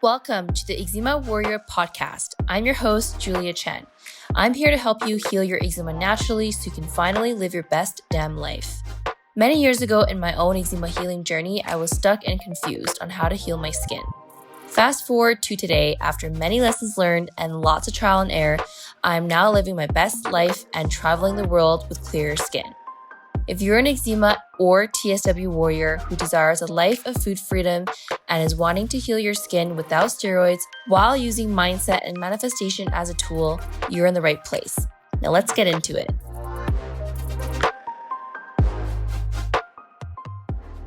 Welcome to the Eczema Warrior podcast. I'm your host, Julia Chen. I'm here to help you heal your eczema naturally so you can finally live your best damn life. Many years ago in my own eczema healing journey, I was stuck and confused on how to heal my skin. Fast forward to today, after many lessons learned and lots of trial and error, I'm now living my best life and traveling the world with clearer skin. If you're an eczema or TSW warrior who desires a life of food freedom and is wanting to heal your skin without steroids while using mindset and manifestation as a tool, you're in the right place. Now let's get into it.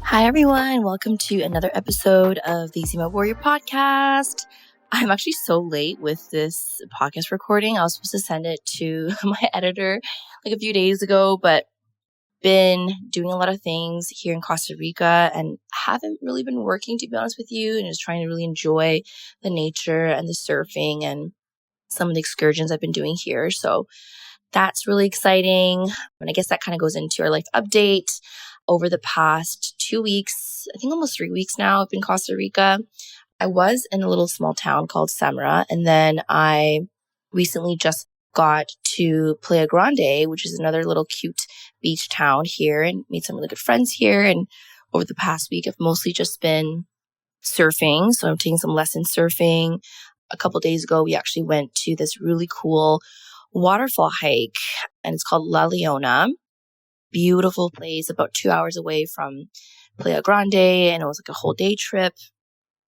Hi everyone, welcome to another episode of the Eczema Warrior podcast. I'm actually so late with this podcast recording. I was supposed to send it to my editor like a few days ago, but been doing a lot of things here in Costa Rica and haven't really been working, to be honest with you, and just trying to really enjoy the nature and the surfing and some of the excursions I've been doing here. So that's really exciting. And I guess that kind of goes into our life update. Over the past 2 weeks, I think almost 3 weeks now, I've been in Costa Rica. I was in a little small town called Samara, and then I recently just got to Playa Grande, which is another little cute beach town here, and made some really good friends here. And over the past week, I've mostly just been surfing. So I'm taking some lessons surfing. A couple days ago, we actually went to this really cool waterfall hike, and it's called La Leona. Beautiful place, about 2 hours away from Playa Grande, and it was like a whole day trip.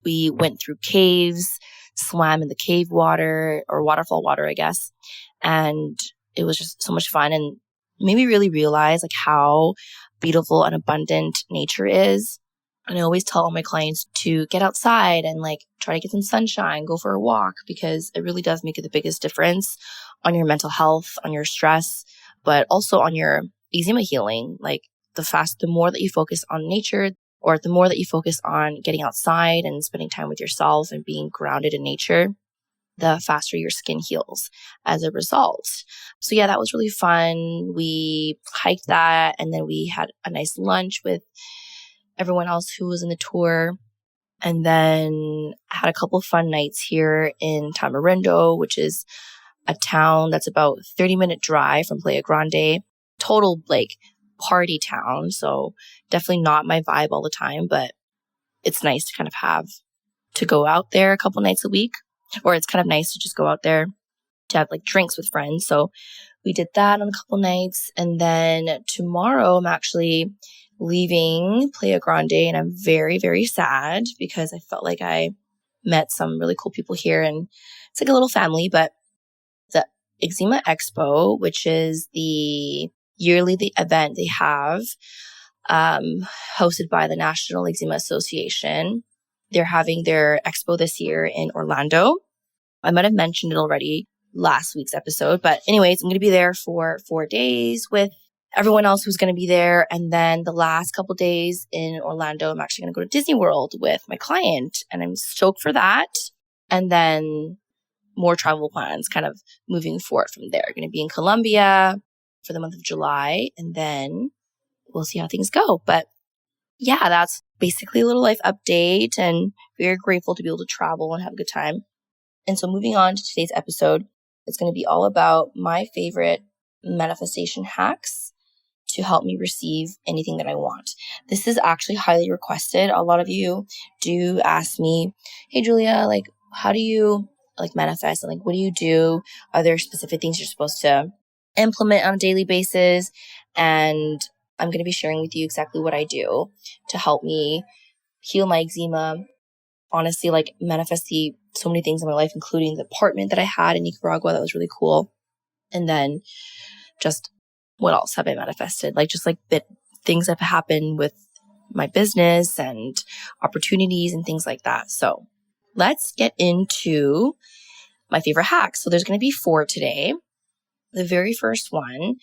We went through caves, swam in the cave water, or waterfall water, I guess. And it was just so much fun and made me really realize like how beautiful and abundant nature is. And I always tell all my clients to get outside and like try to get some sunshine, go for a walk, because it really does make the biggest difference on your mental health, on your stress, but also on your eczema healing. Like the more that you focus on nature, or the more that you focus on getting outside and spending time with yourself and being grounded in nature, the faster your skin heals as a result. So yeah, that was really fun. We hiked that, and then we had a nice lunch with everyone else who was in the tour, and then had a couple of fun nights here in Tamarindo, which is a town that's about 30-minute drive from Playa Grande. Total like party town. So definitely not my vibe all the time, but it's nice to kind of have to go out there a couple nights a week. Or it's kind of nice to just go out there to have like drinks with friends. So we did that on a couple nights. And then tomorrow I'm actually leaving Playa Grande, and I'm very, very sad because I felt like I met some really cool people here, and it's like a little family. But the Eczema Expo, which is the yearly event they have, hosted by the National Eczema Association. They're having their expo this year in Orlando. I might have mentioned it already last week's episode, but anyways, I'm going to be there for 4 days with everyone else who's going to be there. And then the last couple days in Orlando, I'm actually going to go to Disney World with my client, and I'm stoked for that. And then more travel plans kind of moving forward from there. I'm going to be in Colombia for the month of July, and then we'll see how things go. But yeah, that's basically a little life update, and very grateful to be able to travel and have a good time. And so moving on to today's episode, it's going to be all about my favorite manifestation hacks to help me receive anything that I want. This is actually highly requested. A lot of you do ask me, hey, Julia, like, how do you like manifest? And like, what do you do? Are there specific things you're supposed to implement on a daily basis? And I'm going to be sharing with you exactly what I do to help me heal my eczema. Honestly, like manifest so many things in my life, including the apartment that I had in Nicaragua. That was really cool. And then just what else have I manifested? Like just like things that have happened with my business and opportunities and things like that. So let's get into my favorite hacks. So there's going to be 4 today. The very first one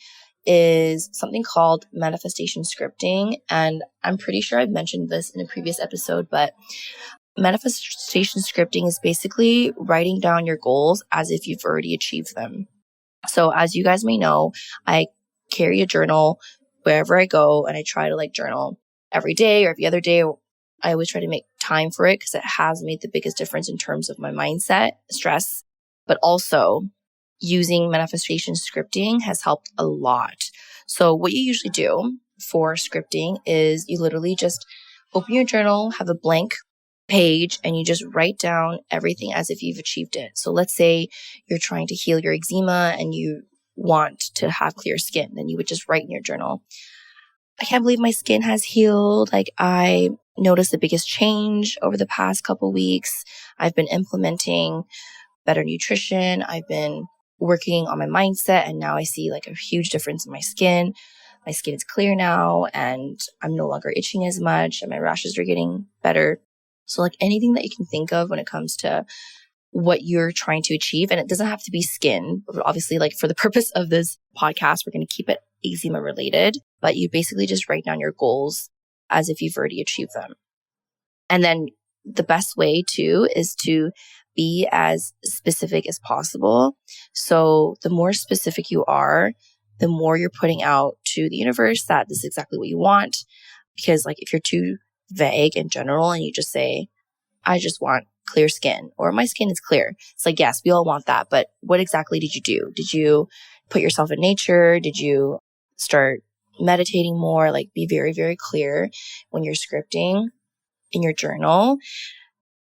is something called manifestation scripting. And I'm pretty sure I've mentioned this in a previous episode, but manifestation scripting is basically writing down your goals as if you've already achieved them. So as you guys may know, I carry a journal wherever I go, and I try to like journal every day or every other day. I always try to make time for it because it has made the biggest difference in terms of my mindset, stress, but also using manifestation scripting has helped a lot. So what you usually do for scripting is you literally just open your journal, have a blank page, and you just write down everything as if you've achieved it. So let's say you're trying to heal your eczema and you want to have clear skin, then you would just write in your journal, I can't believe my skin has healed. Like, I noticed the biggest change over the past couple weeks. I've been implementing better nutrition. I've been working on my mindset, and now I see like a huge difference in my skin. My skin is clear now and I'm no longer itching as much and my rashes are getting better. So like anything that you can think of when it comes to what you're trying to achieve. And it doesn't have to be skin, but obviously like for the purpose of this podcast, we're going to keep it eczema related, but you basically just write down your goals as if you've already achieved them. And then the best way too is to be as specific as possible. So the more specific you are, the more you're putting out to the universe that this is exactly what you want. Because like if you're too vague in general and you just say, I just want clear skin or my skin is clear. It's like, yes, we all want that. But what exactly did you do? Did you put yourself in nature? Did you start meditating more? Like be very, very clear when you're scripting in your journal.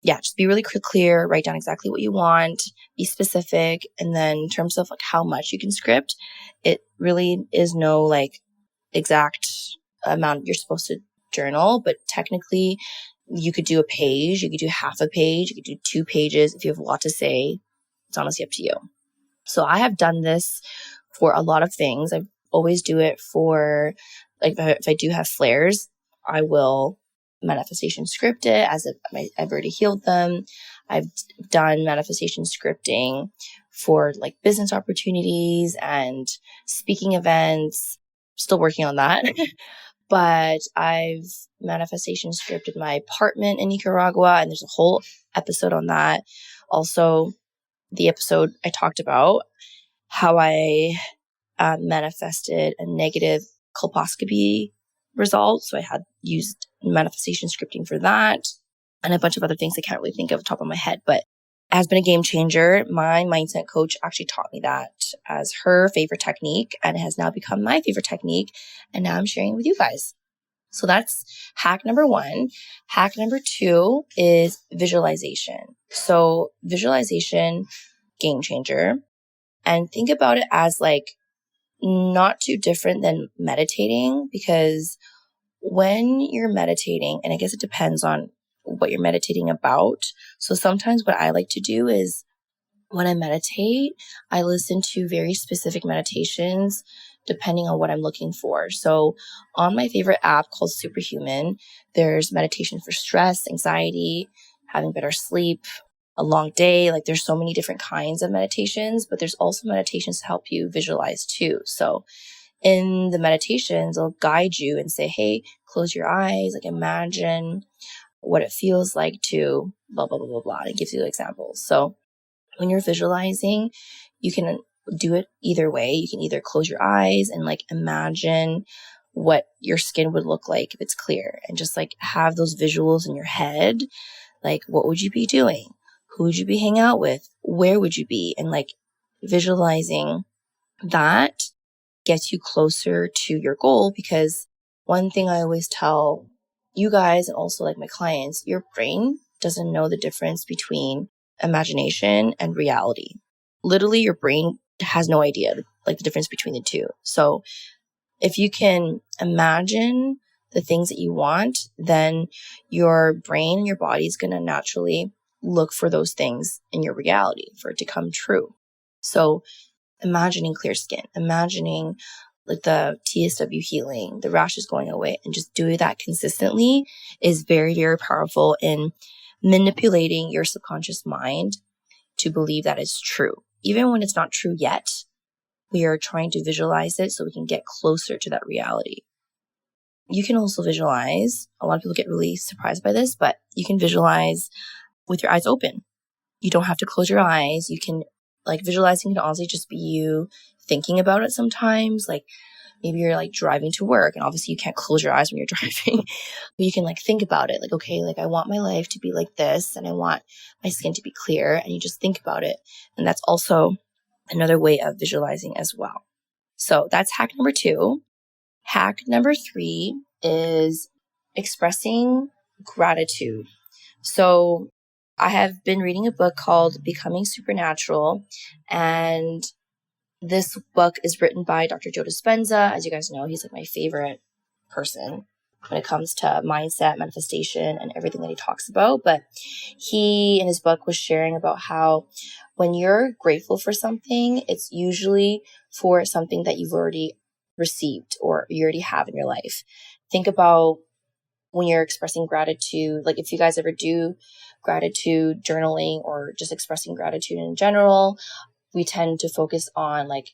Yeah, just be really clear, write down exactly what you want, be specific. And then in terms of like how much you can script, it really is no like exact amount you're supposed to journal, but technically you could do a page, you could do half a page, you could do 2 pages. If you have a lot to say, it's honestly up to you. So I have done this for a lot of things. I always do it for, like if I do have flares, I will manifestation script it as if I've already healed them. I've done manifestation scripting for like business opportunities and speaking events. Still working on that. But I've manifestation scripted my apartment in Nicaragua, and there's a whole episode on that. Also, the episode I talked about how I manifested a negative colposcopy result. So I had used manifestation scripting for that and a bunch of other things I can't really think of off the top of my head, but it has been a game changer. My mindset coach actually taught me that as her favorite technique, and it has now become my favorite technique. And now I'm sharing it with you guys. So that's hack number 1. Hack number 2 is visualization. So visualization, game changer. And think about it as like not too different than meditating, because when you're meditating, and I guess it depends on what you're meditating about. So sometimes what I like to do is when I meditate, I listen to very specific meditations depending on what I'm looking for. So on my favorite app called Superhuman, there's meditation for stress, anxiety, having better sleep, a long day. Like there's so many different kinds of meditations, but there's also meditations to help you visualize too. So in the meditations, they'll guide you and say, hey, close your eyes, like imagine what it feels like to blah, blah, blah, blah, blah. And it gives you examples. So when you're visualizing, you can do it either way. You can either close your eyes and like imagine what your skin would look like if it's clear, and just like have those visuals in your head. Like, what would you be doing? Who would you be hanging out with? Where would you be? And like visualizing that gets you closer to your goal, because one thing I always tell you guys and also like my clients, your brain doesn't know the difference between imagination and reality. Literally, your brain has no idea like the difference between the two. So if you can imagine the things that you want, then your brain and your body is going to naturally look for those things in your reality for it to come true. So imagining clear skin, imagining like the TSW healing, the rashes going away, and just doing that consistently is very, very powerful in manipulating your subconscious mind to believe that it's true. Even when it's not true yet, we are trying to visualize it so we can get closer to that reality. You can also visualize, a lot of people get really surprised by this, but you can visualize with your eyes open. You don't have to close your eyes. You can, like, visualizing can honestly just be you thinking about it sometimes. Like, maybe you're like driving to work, and obviously you can't close your eyes when you're driving, but you can like think about it. Like, okay, like I want my life to be like this, and I want my skin to be clear. And you just think about it. And that's also another way of visualizing as well. So that's hack number 2. Hack number 3 is expressing gratitude. So I have been reading a book called Becoming Supernatural, and this book is written by Dr. Joe Dispenza. As you guys know, he's like my favorite person when it comes to mindset, manifestation, and everything that he talks about. But he, in his book, was sharing about how when you're grateful for something, it's usually for something that you've already received or you already have in your life. Think about when you're expressing gratitude, like if you guys ever do gratitude journaling or just expressing gratitude in general, we tend to focus on like,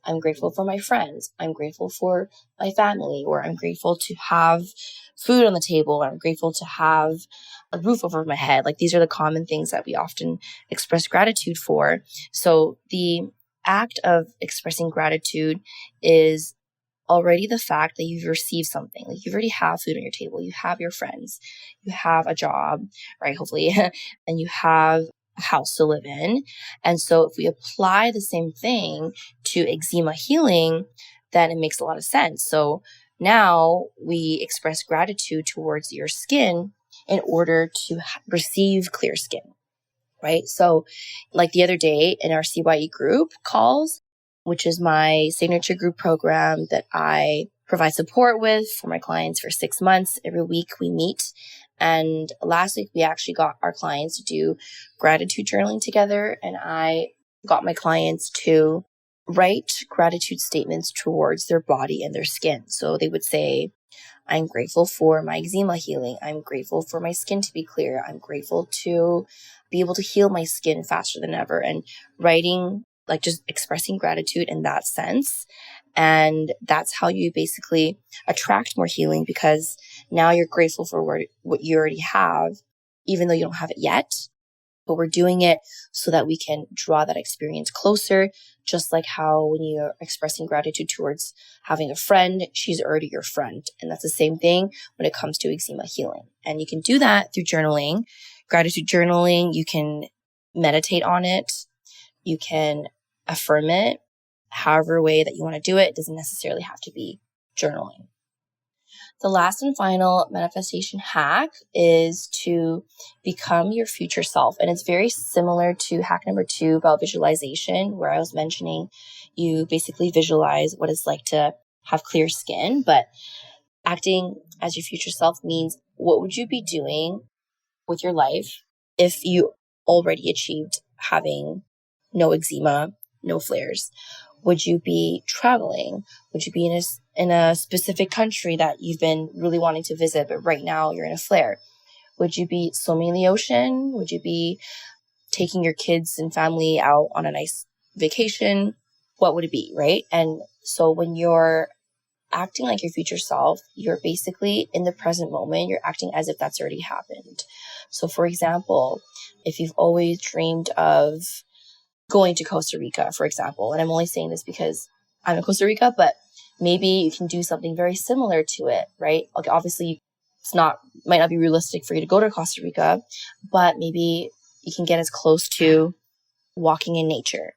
I'm grateful for my friends, I'm grateful for my family, or I'm grateful to have food on the table, or I'm grateful to have a roof over my head. Like these are the common things that we often express gratitude for. So the act of expressing gratitude is already the fact that you've received something. Like you already have food on your table, you have your friends, you have a job, right? Hopefully, and you have a house to live in. And so if we apply the same thing to eczema healing, then it makes a lot of sense. So now we express gratitude towards your skin in order to receive clear skin. Right. So like the other day in our CYE group calls, which is my signature group program that I provide support with for my clients for 6 months. Every week we meet. And last week we actually got our clients to do gratitude journaling together. And I got my clients to write gratitude statements towards their body and their skin. So they would say, I'm grateful for my eczema healing. I'm grateful for my skin to be clear. I'm grateful to be able to heal my skin faster than ever. And writing, like just expressing gratitude in that sense. And that's how you basically attract more healing, because now you're grateful for what you already have, even though you don't have it yet. But we're doing it so that we can draw that experience closer, just like how when you're expressing gratitude towards having a friend, she's already your friend. And that's the same thing when it comes to eczema healing. And you can do that through journaling, gratitude journaling. You can meditate on it. You can affirm it, however way that you want to do it. It doesn't necessarily have to be journaling. The last and final manifestation hack is to become your future self. And it's very similar to hack number 2 about visualization, where I was mentioning you basically visualize what it's like to have clear skin. But acting as your future self means, what would you be doing with your life if you already achieved having no eczema, no flares? Would you be traveling? Would you be in a specific country that you've been really wanting to visit, but right now you're in a flare? Would you be swimming in the ocean? Would you be taking your kids and family out on a nice vacation? What would it be, right? And so when you're acting like your future self, you're basically in the present moment, you're acting as if that's already happened. So for example, if you've always dreamed of going to Costa Rica, for example, and I'm only saying this because I'm in Costa Rica, but maybe you can do something very similar to it, right? Like obviously might not be realistic for you to go to Costa Rica, but maybe you can get as close to walking in nature,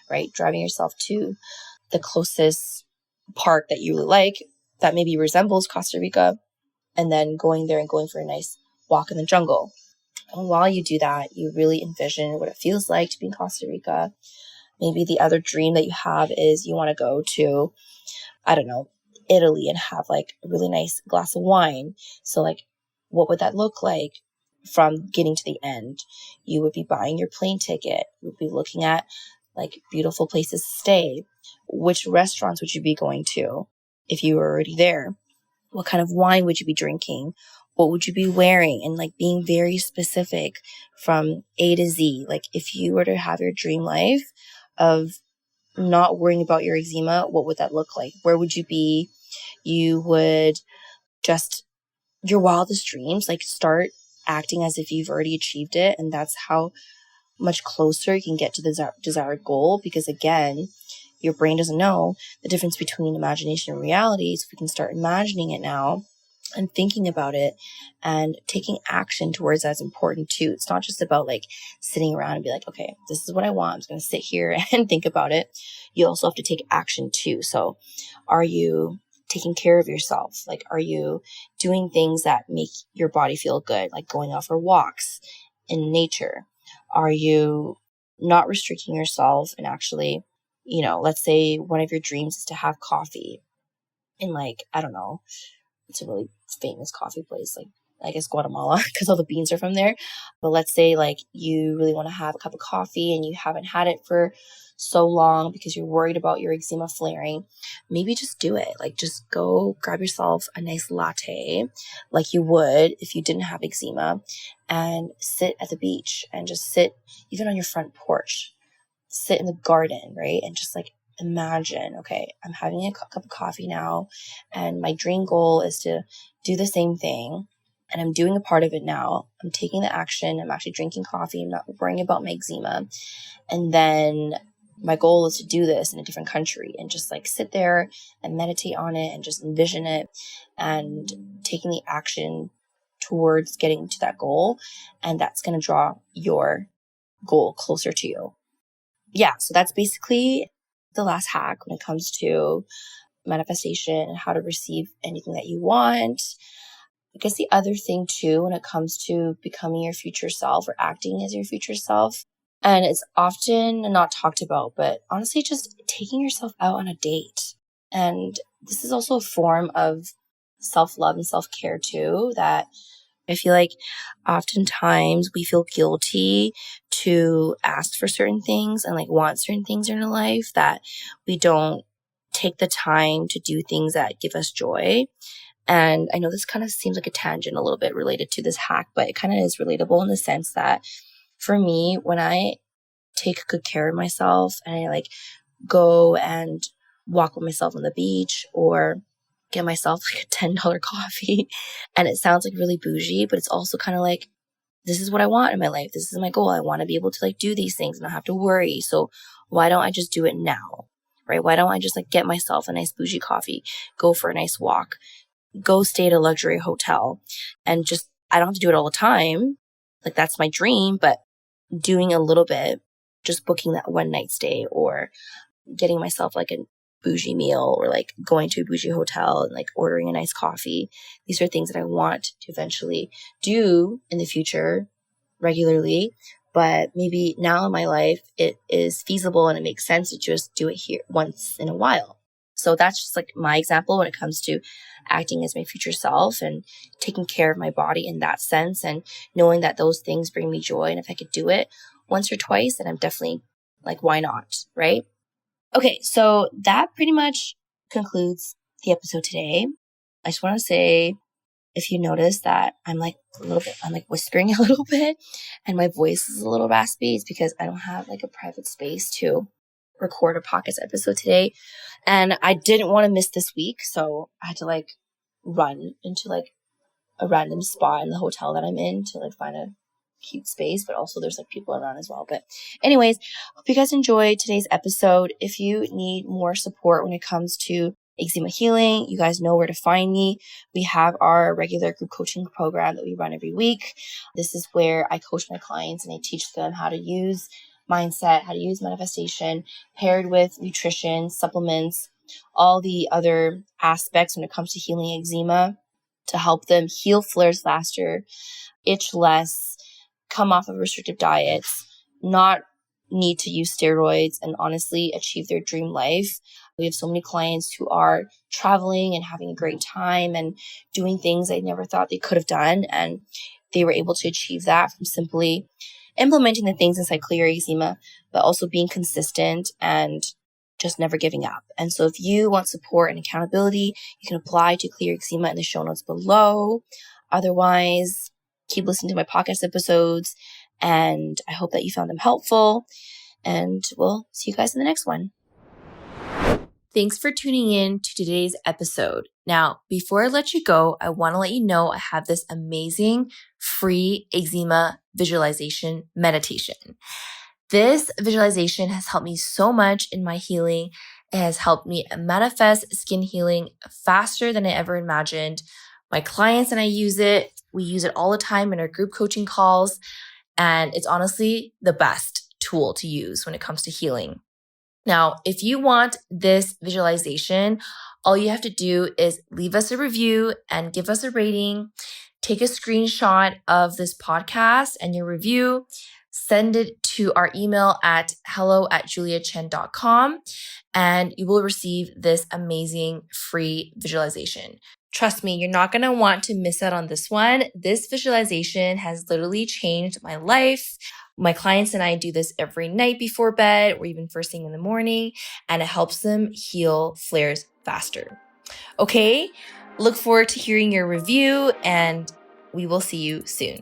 right? Driving yourself to the closest park that you really like that maybe resembles Costa Rica, and then going there and going for a nice walk in the jungle. And while you do that, you really envision what it feels like to be in Costa Rica. Maybe the other dream that you have is you want to go to, I don't know, Italy and have like a really nice glass of wine. So like, what would that look like from getting to the end? You would be buying your plane ticket. You would be looking at like beautiful places to stay. Which restaurants would you be going to if you were already there? What kind of wine would you be drinking? What would you be wearing? And like being very specific from A to Z. Like if you were to have your dream life of not worrying about your eczema, what would that look like? Where would you be? You would just, your wildest dreams, like start acting as if you've already achieved it. And that's how much closer you can get to the desired goal. Because again, your brain doesn't know the difference between imagination and reality. So we can start imagining it now and thinking about it and taking action towards that is important too. It's not just about like sitting around and be like, okay, this is what I want. I'm just going to sit here and think about it. You also have to take action too. So are you taking care of yourself? Like, are you doing things that make your body feel good? Like going out for walks in nature? Are you not restricting yourself and actually, let's say one of your dreams is to have coffee in like, I don't know, it's a really famous coffee place, like I guess Guatemala, because all the beans are from there. But let's say like you really want to have a cup of coffee and you haven't had it for so long because you're worried about your eczema flaring. Maybe just do it. Like just go grab yourself a nice latte like you would if you didn't have eczema and sit at the beach and just sit even on your front porch, sit in the garden, right? And just like imagine, okay, I'm having a cup of coffee now and my dream goal is to do the same thing and I'm doing a part of it now. I'm taking the action. I'm actually drinking coffee. I'm not worrying about my eczema. And then my goal is to do this in a different country and just like sit there and meditate on it and just envision it and taking the action towards getting to that goal. And that's going to draw your goal closer to you. Yeah, so that's basically the last hack when it comes to manifestation and how to receive anything that you want. I guess the other thing too, when it comes to becoming your future self or acting as your future self, and it's often not talked about, but honestly, just taking yourself out on a date. And this is also a form of self-love and self-care too, that I feel like oftentimes we feel guilty to ask for certain things and like want certain things in our life, that we don't take the time to do things that give us joy. And I know this kind of seems like a tangent a little bit related to this hack, but it kind of is relatable in the sense that for me, when I take good care of myself and I like go and walk with myself on the beach or get myself like a $10 coffee. And it sounds like really bougie, but it's also kind of like, this is what I want in my life. This is my goal. I want to be able to like do these things and not have to worry. So why don't I just do it now? Right? Why don't I just like get myself a nice bougie coffee, go for a nice walk, go stay at a luxury hotel and just, I don't have to do it all the time. Like that's my dream, but doing a little bit, just booking that one night stay or getting myself like a bougie meal or like going to a bougie hotel and like ordering a nice coffee. These are things that I want to eventually do in the future regularly, but maybe now in my life it is feasible and it makes sense to just do it here once in a while. So that's just like my example when it comes to acting as my future self and taking care of my body in that sense and knowing that those things bring me joy. And if I could do it once or twice, then I'm definitely like, why not? Right? Okay, so that pretty much concludes the episode today. I just want to say, if you notice that I'm like whispering a little bit and my voice is a little raspy, it's because I don't have like a private space to record a podcast episode today. And I didn't want to miss this week, so I had to like run into like a random spot in the hotel that I'm in to like find a cute space, but also there's like people around as well. But anyways, hope you guys enjoyed today's episode. If you need more support when it comes to eczema healing, you guys know where to find me. We have our regular group coaching program that we run every week. This is where I coach my clients and I teach them how to use mindset, how to use manifestation paired with nutrition, supplements, all the other aspects when it comes to healing eczema to help them heal flares faster, itch less, come off of restrictive diets, not need to use steroids, and honestly achieve their dream life. We have so many clients who are traveling and having a great time and doing things they never thought they could have done. And they were able to achieve that from simply implementing the things inside Clear Eczema, but also being consistent and just never giving up. And so if you want support and accountability, you can apply to Clear Eczema in the show notes below. Otherwise, keep listening to my podcast episodes, and I hope that you found them helpful, and we'll see you guys in the next one. Thanks for tuning in to today's episode. Now, before I let you go, I want to let you know I have this amazing free eczema visualization meditation. This visualization has helped me so much in my healing, It has helped me manifest skin healing faster than I ever imagined. My clients and I use it. We use it all the time in our group coaching calls. And it's honestly the best tool to use when it comes to healing. Now, if you want this visualization, all you have to do is leave us a review and give us a rating. Take a screenshot of this podcast and your review. Send it to our email at hello@juliachen.com, and you will receive this amazing free visualization. Trust me, you're not going to want to miss out on this one. This visualization has literally changed my life. My clients and I do this every night before bed or even first thing in the morning, and it helps them heal flares faster. Okay, look forward to hearing your review, and we will see you soon.